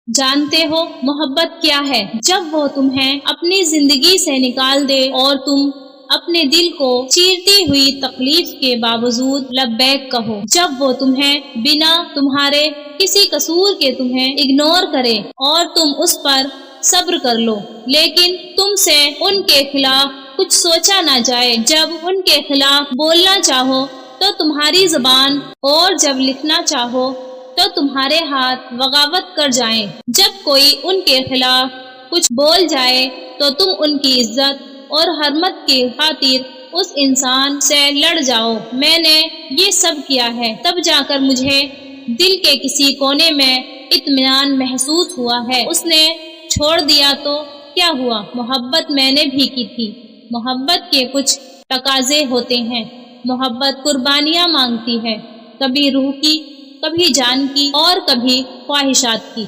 जानते हो मोहब्बत क्या है? जब वो तुम्हें अपनी जिंदगी से निकाल दे और तुम अपने दिल को चीरती हुई तकलीफ के बावजूद लब्बैक कहो। जब वो तुम्हें बिना तुम्हारे किसी कसूर के तुम्हें इग्नोर करे और तुम उस पर सब्र कर लो, लेकिन तुमसे उनके खिलाफ कुछ सोचा ना जाए। जब उनके खिलाफ बोलना चाहो तो तुम्हारी जुबान, और जब लिखना चाहो तो तुम्हारे हाथ बगावत कर जाएं। जब कोई उनके खिलाफ कुछ बोल जाए तो तुम उनकी इज्जत और हरमत की खातिर उस इंसान से लड़ जाओ। मैंने ये सब किया है, तब जाकर मुझे दिल के किसी कोने में इत्मीनान महसूस हुआ है। उसने छोड़ दिया तो क्या हुआ? मोहब्बत मैंने भी की थी। मोहब्बत के कुछ तकाजे होते हैं। मोहब्बत कुर्बानियाँ मांगती है, कभी रूह की, कभी जान की और कभी ख्वाहिशात की।